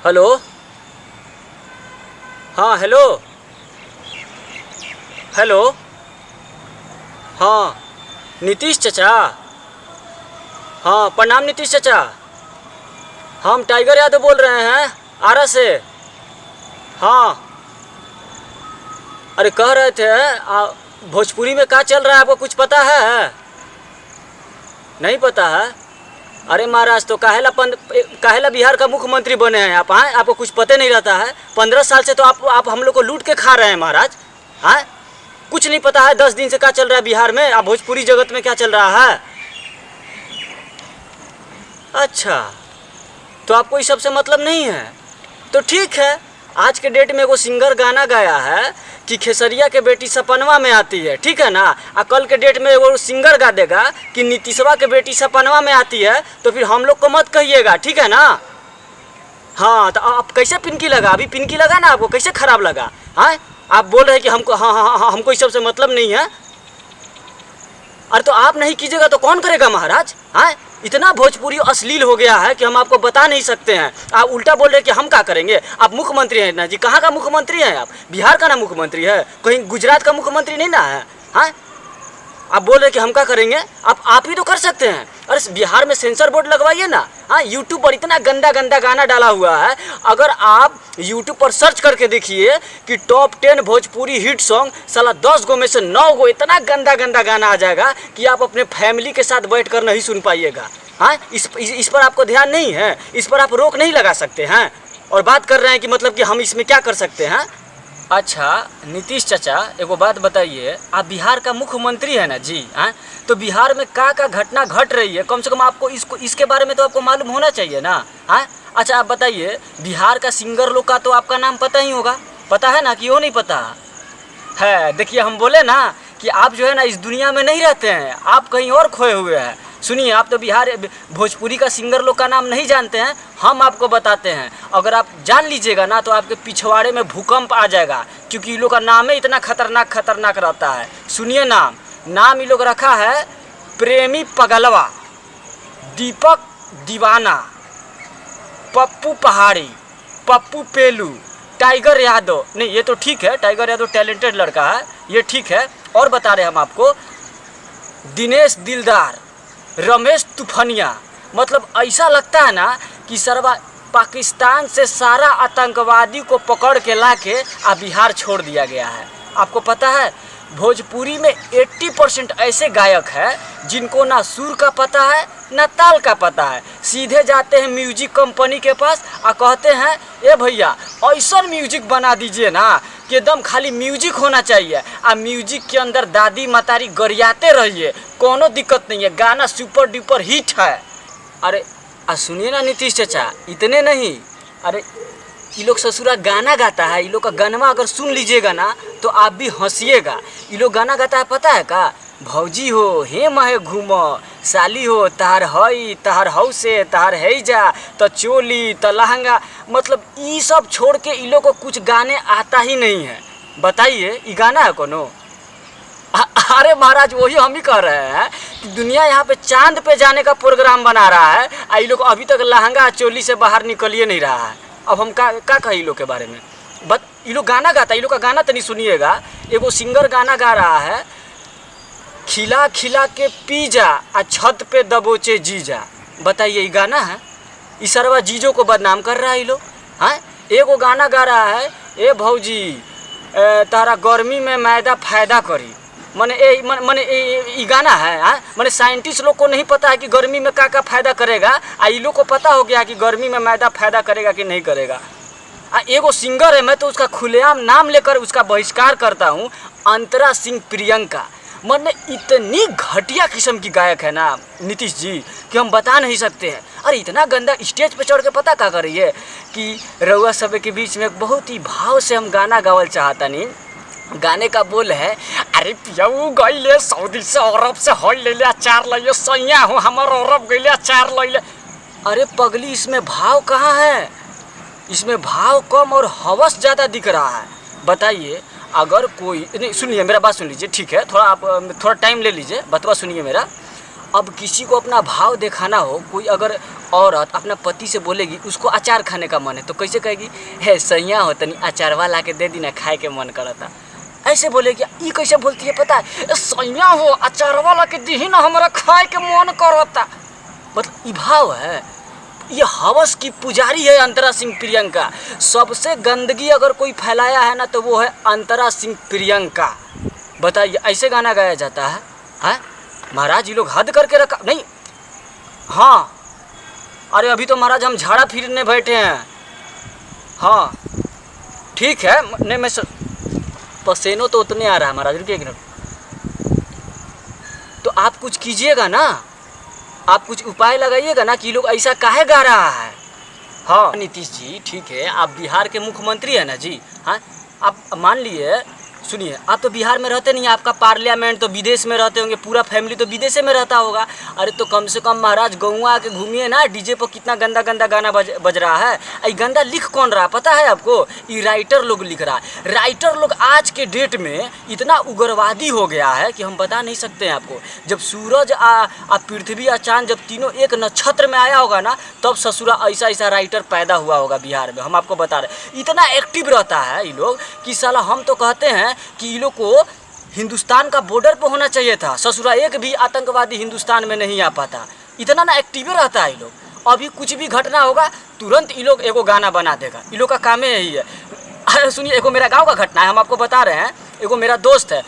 Hello. हाँ hello. Hello. हाँ नीतीश चाचा। हाँ प्रणाम नीतीश चाचा। हम टाइगर यादव बोल रहे हैं आरा से। हाँ अरे कह रहे थे भोजपुरी में क्या चल रहा है आपको कुछ पता है? नहीं पता है? अरे महाराज तो काहेला बिहार का मुख्यमंत्री बने हैं आप? हाँ आपको कुछ पता नहीं रहता है? 15 साल से तो आप हम लोग को लूट के खा रहे हैं महाराज। हाँ कुछ नहीं पता है 10 दिन से क्या चल रहा है बिहार में? आप भोजपुरी जगत में क्या चल रहा है? अच्छा तो आपको इस सब से मतलब नहीं है तो ठीक है। आज के डेट में वो सिंगर गाना गाया है कि खेसरिया के बेटी सपनवा में आती है, ठीक है ना? और कल के डेट में वो सिंगर गा देगा कि नीतीशवा के बेटी सपनवा में आती है, तो फिर हम लोग को मत कहिएगा, ठीक है ना? हाँ तो आप कैसे पिनकी लगा? अभी पिनकी लगा ना आपको, कैसे खराब लगा? हाँ आप बोल रहे हैं कि हमको हाँ हमको इस सब से मतलब नहीं है। अरे तो आप नहीं कीजिएगा तो कौन करेगा महाराज? हाँ इतना भोजपुरी अश्लील हो गया है कि हम आपको बता नहीं सकते हैं। आप उल्टा बोल रहे हैं कि हम क्या करेंगे? आप मुख्यमंत्री हैं ना जी? कहाँ का मुख्यमंत्री हैं आप? बिहार का ना मुख्यमंत्री है? कहीं गुजरात का मुख्यमंत्री नहीं ना है? हाँ आप बोल रहे हैं कि हम क्या करेंगे? आप ही तो कर सकते हैं। अरे बिहार में सेंसर बोर्ड लगवाइए ना। हाँ यूट्यूब पर इतना गंदा गंदा गाना डाला हुआ है, अगर आप यूट्यूब पर सर्च करके देखिए कि टॉप 10 भोजपुरी हिट सॉन्ग, साला 10 गो में से 9 गो इतना गंदा गंदा गाना आ जाएगा कि आप अपने फैमिली के साथ बैठ कर नहीं सुन पाइएगा। हाँ इस पर आपको ध्यान नहीं है? इस पर आप रोक नहीं लगा सकते हैं? और बात कर रहे हैं कि मतलब कि हम इसमें क्या कर सकते हैं? अच्छा नीतीश चाचा एगो बात बताइए, आप बिहार का मुख्यमंत्री है ना जी? हाँ तो बिहार में क्या घटना घट रही है, कम से कम आपको इसके बारे में तो आपको मालूम होना चाहिए ना? हाँ अच्छा आप बताइए, बिहार का सिंगर लोग का तो आपका नाम पता ही होगा, पता है ना कि वो नहीं पता है? देखिए हम बोले ना कि आप जो है ना इस दुनिया में नहीं रहते हैं, आप कहीं और खोए हुए हैं। सुनिए आप तो बिहार भोजपुरी का सिंगर लोग का नाम नहीं जानते हैं, हम आपको बताते हैं। अगर आप जान लीजिएगा ना तो आपके पिछवाड़े में भूकंप आ जाएगा, क्योंकि इन लोग का नाम ही इतना खतरनाक रहता है। सुनिए नाम इन लोग रखा है प्रेमी पगलवा, दीपक दीवाना, पप्पू पहाड़ी, पप्पू पेलू, टाइगर यादव। नहीं ये तो ठीक है, टाइगर यादव टैलेंटेड लड़का है, ये ठीक है। और बता रहे हम आपको दिनेश दिलदार, रमेश तूफानिया। मतलब ऐसा लगता है ना कि सरवा पाकिस्तान से सारा आतंकवादी को पकड़ के लाके बिहार छोड़ दिया गया है। आपको पता है भोजपुरी में 80% ऐसे गायक हैं जिनको ना सुर का पता है ना ताल का पता है। सीधे जाते हैं म्यूजिक कंपनी के पास और कहते हैं ए भैया ऐसा म्यूजिक बना दीजिए ना कि एकदम खाली म्यूजिक होना चाहिए, और म्यूजिक के अंदर दादी मतारी गरियाते रहिए, कोनो दिक्कत नहीं है, गाना सुपर डुपर हिट है। अरे सुनिए ना नीतीश चाचा, इतने नहीं, अरे ये लोग ससुरा गाना गाता है, ये लोग का गाना अगर सुन लीजिएगा ना तो आप भी हंसिएगा। ये लोग गाना गाता है पता है का? भौजी हो हे महे घूमो, साली हो तहार हई तहार हौ से तहार है जा, तो चोली तो लहंगा। मतलब ये सब छोड़ के ये लोग को कुछ गाने आता ही नहीं है। बताइए ये गाना है कोनो? अरे महाराज वही हम ही कह रहे हैं कि दुनिया यहाँ पे चांद पे जाने का प्रोग्राम बना रहा है, ये लोग अभी तक लहंगा चोली से बाहर निकलिए नहीं रहा है। अब हम क्या कहें ये लोग के बारे में? बट ये लोग गाना गाता है, ये लोग का गाना तो नहीं सुनिएगा। एगो सिंगर गाना गा रहा है, खिला खिला के पी जा आ छत पे दबोचे जीजा। बताइए ये गाना है? इस सरवा जीजो को बदनाम कर रहा है ये लोग। हाँ एगो गाना गा रहा है, ए भौजी तारा गर्मी में मैदा फायदा करी। मने ये गाना है? हाँ मने साइंटिस्ट लोग को नहीं पता है कि गर्मी में क्या फायदा करेगा, ये लोग को पता हो गया कि गर्मी में मैदा फायदा करेगा कि नहीं करेगा। एगो सिंगर है, मैं तो उसका खुलेआम नाम लेकर उसका बहिष्कार करता हूँ, अंतरा सिंह प्रियंका। मतलब इतनी घटिया किस्म की गायक है ना नीतीश जी कि हम बता नहीं सकते हैं। अरे इतना गंदा स्टेज पे चढ़ के पता क्या कर रही है कि रउआ सब के बीच में बहुत ही भाव से हम गाना गावल चाहता नहीं। गाने का बोल है, अरे पियाऊ गईले सऊदी से अरब से हल ले ले अचार ले सैया हो हमार अरब गईले अचार ले ले। अरे पगली इसमें भाव कहाँ है? इसमें भाव कम और हवस ज़्यादा दिख रहा है। बताइए अगर कोई नहीं, सुनिए मेरा बात सुन लीजिए, ठीक है? थोड़ा आप थोड़ा टाइम ले लीजिए, बतवा सुनिए मेरा। अब किसी को अपना भाव दिखाना हो, कोई अगर औरत अपना पति से बोलेगी उसको अचार खाने का मन है तो कैसे कहेगी, है सैया हो तनी अचारवा ला के दे दी ना, खाए के मन करता। ऐसे बोलेगी। ये कैसे बोलती है पता है, सैया हो अचारवा ला के दी ना, हमारा खाए के मन करता। मतलब ये भाव है, ये हवस की पुजारी है अंतरा सिंह प्रियंका। सबसे गंदगी अगर कोई फैलाया है ना तो वो है अंतरा सिंह प्रियंका। बताइए, ऐसे गाना गाया जाता है? हाँ महाराज, ये लोग हद करके रखा नहीं। हाँ अरे अभी तो महाराज हम झाड़ा फिरने बैठे हैं। हाँ ठीक है, नहीं मैं पसीनो तो उतने आ रहा है महाराज, रुकिए एक मिनट। तो आप कुछ कीजिएगा ना, आप कुछ उपाय लगाइएगा ना कि ये लोग ऐसा काहे गा रहा है। हाँ नीतीश जी ठीक है, आप बिहार के मुख्यमंत्री हैं ना जी। हाँ आप मान लिए, सुनिए, आप तो बिहार में रहते नहीं, आपका पार्लियामेंट तो विदेश में रहते होंगे, पूरा फैमिली तो विदेश में रहता होगा। अरे तो कम से कम महाराज गौवा आके घूमिए ना, डीजे पर कितना गंदा गंदा गाना बज रहा है। ये गंदा लिख कौन रहा पता है आपको? ये राइटर लोग लिख रहा है। राइटर लोग आज के डेट में इतना उग्रवादी हो गया है कि हम बता नहीं सकते हैं आपको। जब सूरज पृथ्वी चांद जब तीनों एक नक्षत्र में आया होगा ना, तब ससुरा ऐसा ऐसा राइटर पैदा हुआ होगा बिहार में। हम आपको बता रहे, इतना एक्टिव रहता है ये लोग कि साला हम तो कहते हैं कि ये लोग को हिंदुस्तान का बॉर्डर पे होना चाहिए था। ससुरा एक भी आतंकवादी हिंदुस्तान में नहीं आ पाता, इतना ना एक्टिव रहता है ये लोग। अभी कुछ भी घटना होगा तुरंत ये लोग एगो गाना बना देगा, ये लोग का काम यही है। अरे सुनिए, एगो मेरा गांव का घटना है, हम आपको बता रहे हैं। एगो मेरा दोस्त है,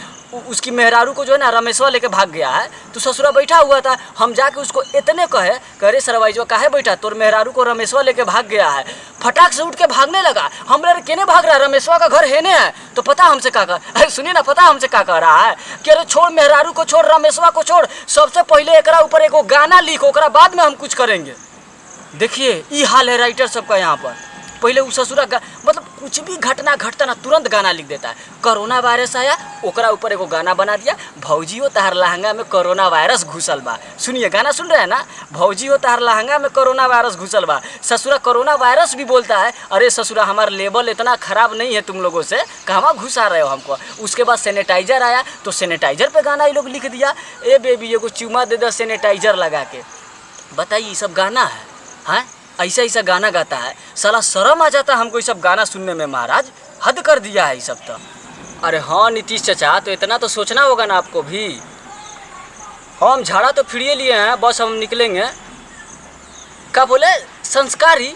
उसकी मेहरारू को जो है ना रमेशवा लेके भाग गया है। तो ससुरा बैठा हुआ था, हम जाके उसको इतने कहे सरवाई जो काहे बैठा, तोर मेहरारू को रमेशवा लेके भाग गया है। फटाक से उठ के भागने लगा। हम लोग केने भाग रहा है, रमेशवा का घर हेने है। तो पता हमसे क्या कर, अरे सुनिए ना, पता हमसे क्या कह रहा है कि अरे छोड़ मेहरारू को, छोड़ रमेशवा को, छोड़, सबसे पहले एकरा ऊपर एगो गाना लिख, ओकरा बाद में हम कुछ करेंगे। देखिए ये हाल है राइटर सबका यहाँ पर। पहले वो ससुरा मतलब कुछ भी घटना घटता ना तुरंत गाना लिख देता है। कोरोना वायरस आया, ओकरा ऊपर एगो गाना बना दिया, भौजी हो तहार लहंगा में कोरोना वायरस घुसल बा। सुनिए गाना सुन रहे हैं ना, भौजी हो तहार लहंगा में कोरोना वायरस घुसल बा। ससुरा कोरोना वायरस भी बोलता है। अरे ससुरा हमारा लेवल इतना खराब नहीं है तुम लोगों से, कहाँ घुसा रहे हो हमको। उसके बाद सैनिटाइजर आया तो सैनिटाइजर पे गाना ये लोग लिख दिया, ए बेबी एगो चुमा दे दे सैनिटाइजर लगा के। बताइए ये सब गाना है? हाँ ऐसा ऐसा गाना गाता है, साला शर्म आ जाता है हमको ये सब गाना सुनने में। महाराज हद कर दिया है ये सब तो। अरे हाँ नीतीश चाचा, तो इतना तो सोचना होगा ना आपको भी। हम झाड़ा तो फिरिए लिए हैं, बस हम निकलेंगे। क्या बोले? संस्कारी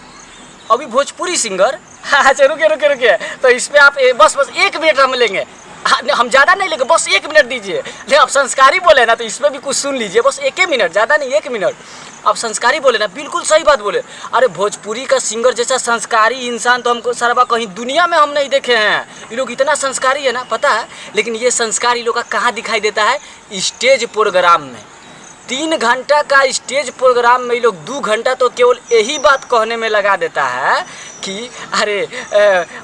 अभी भोजपुरी सिंगर। अच्छा रुके रुके रुके, तो इस पर आप बस 1 मिनट हम लेंगे। हम ज़्यादा नहीं लेंगे, बस 1 मिनट दीजिए। ले आप संस्कारी बोले ना, तो इसमें भी कुछ सुन लीजिए, बस 1 मिनट, ज़्यादा नहीं 1 मिनट। आप संस्कारी बोले ना, बिल्कुल सही बात बोले। अरे भोजपुरी का सिंगर जैसा संस्कारी इंसान तो हमको सरवा कहीं दुनिया में हम नहीं देखे हैं। ये लोग इतना संस्कारी है ना, पता है। लेकिन ये संस्कार ये लोग का कहाँ दिखाई देता है? स्टेज प्रोग्राम में। 3 घंटा का स्टेज प्रोग्राम में ये लोग 2 घंटा तो केवल यही बात कहने में लगा देता है कि अरे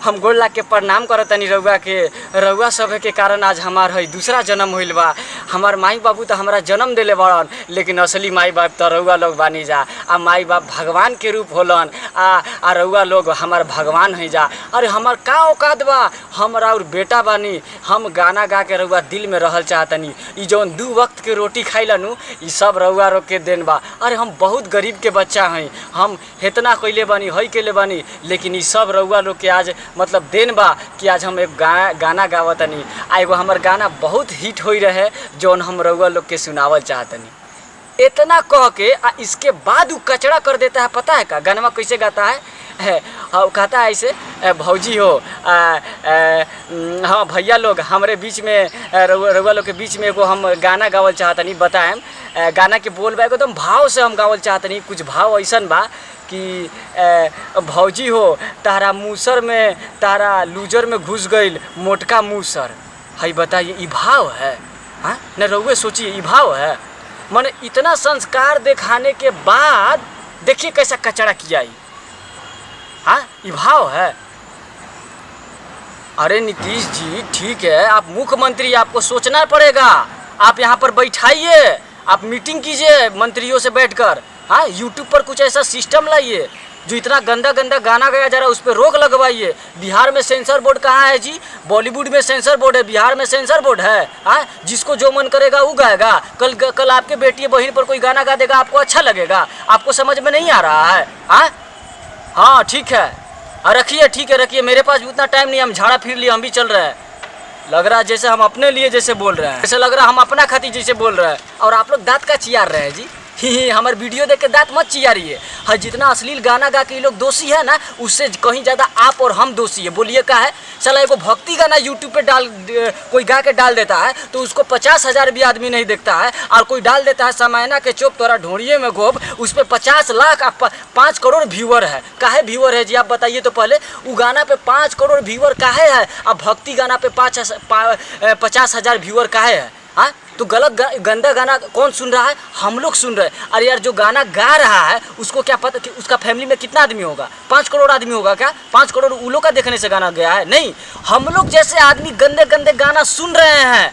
हम गोड़ लाग के प्रणाम करतनी रउआ के, रउआ सब के कारण आज हमार है दूसरा जन्म होइल बा। हमार माई बाबू तो हमारा जन्म दिले बड़न, लेकिन असली माई बाप तो रउआ लोग बानी जा। आ माई बाप भगवान के रूप होलन, आ रउआ लोग हमार भगवान है जा। अरे हमार का औकात बा, हमरा और बेटा बानी, हम गाना गा के रउआ दिल में रहल चाहतनी। ई जौन 2 वक्त के रोटी खाइलनु ई सब रउआ रोक के देन बा। अरे हम बहुत गरीब के बच्चा हैं, हम इतना कैले बानी हई कैले बानी, लेकिन ये सब रउआ लोग के आज मतलब देन बा कि आज हम एक गाना गावतनी। आ एगो हमार गाना बहुत हिट हो रहे जौन हम रउआ लोग के सुनावल चाहतनी। इतना कह के इसके बाद वो कचरा कर देता है। पता है का गाना कैसे गाता है? कहता है ऐसे, भौजी हो हाँ भैया लोग हमारे बीच में, रउआ लोग के बीच में एगो हम गाना गावल चाहतनी। बताएम गाना के बोल बा एकदम भाव से हम गावल चाहतनी। कुछ भाव ऐसन बा कि भौजी हो तारा मूसर में, तारा लूजर में घुस गईल मोटका मूसर। है बताइए ये भाव है? हाँ न रउए सोचिए ये भाव है? माने इतना संस्कार दिखाने के बाद देखिए कैसा कचरा किया ही। हाँ ये भाव है? अरे नीतीश जी ठीक है, आप मुख्यमंत्री, आपको सोचना पड़ेगा। आप यहाँ पर बैठाइए, आप मीटिंग कीजिए मंत्रियों से बैठकर। हाँ यूट्यूब पर कुछ ऐसा सिस्टम लाइए जो इतना गंदा गंदा गाना गाया जा रहा है उस पर रोक लगवाइए। बिहार में सेंसर बोर्ड कहाँ है जी? बॉलीवुड में सेंसर बोर्ड है, बिहार में सेंसर बोर्ड है? हाँ, जिसको जो मन करेगा वो गाएगा। कल आपके बेटी बहन पर कोई गाना गा देगा, आपको अच्छा लगेगा? आपको समझ में नहीं आ रहा है? हाँ ठीक है, रखिए, ठीक है रखिए, मेरे पास भी उतना टाइम नहीं, हम झाड़ा फिर लिए, हम भी चल रहे हैं। लग रहा है जैसे हम अपने लिए जैसे बोल रहे हैं, जैसे लग रहा है हम अपना खातिर जैसे बोल रहे हैं। और आप लोग दांत का चियार रहे हैं जी। हमारे वीडियो देख के दांत मत चियारिए। हाँ, जितना अश्लील गाना गा के ये लोग दोषी है ना, उससे कहीं ज़्यादा आप और हम दोषी है। बोलिए क्या है? चला एगो भक्ति गाना यूट्यूब पे कोई गा के डाल देता है तो उसको 50,000 भी आदमी नहीं देखता है, और कोई डाल देता है समायना के चोप तोरा ढोड़िए में गोब, उस पर 50 लाख 5 करोड़ व्यूअर है। काहे व्यूअर है जी? आप बताइए तो पहले। वो गाना पे 5 करोड़ व्यूअर काहे है? अब भक्ति गाना पे 50,000 व्यूअर काहे है? हाँ, तो गलत गंदा गाना कौन सुन रहा है? हम लोग सुन रहे हैं। अरे यार, जो गाना गा रहा है उसको क्या पता कि उसका फैमिली में कितना आदमी होगा? 5 करोड़ आदमी होगा क्या? 5 करोड़ उन लोग का देखने से गाना गया है? नहीं, हम लोग जैसे आदमी गंदे गंदे गाना सुन रहे हैं।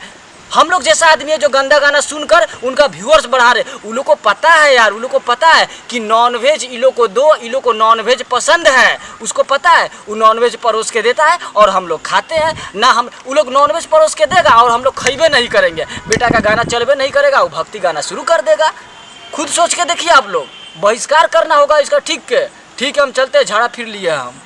हम लोग जैसा आदमी है जो गंदा गाना सुनकर उनका व्यूअर्स बढ़ा रहे। उन लोग को पता है यार, उन लोग को पता है कि नॉनवेज इन लोग को दो, इन लोग को नॉनवेज पसंद है, उसको पता है। वो नॉनवेज परोस के देता है और हम लोग खाते हैं ना। हम वो लोग नॉनवेज परोस के देगा और हम लोग खइबे नहीं करेंगे। बेटा का गाना चलबे नहीं करेगा, वो भक्ति गाना शुरू कर देगा। खुद सोच के देखिए आप लोग, बहिष्कार करना होगा इसका। ठीक है, हम चलते हैं, झाड़ा फिर लिए हम।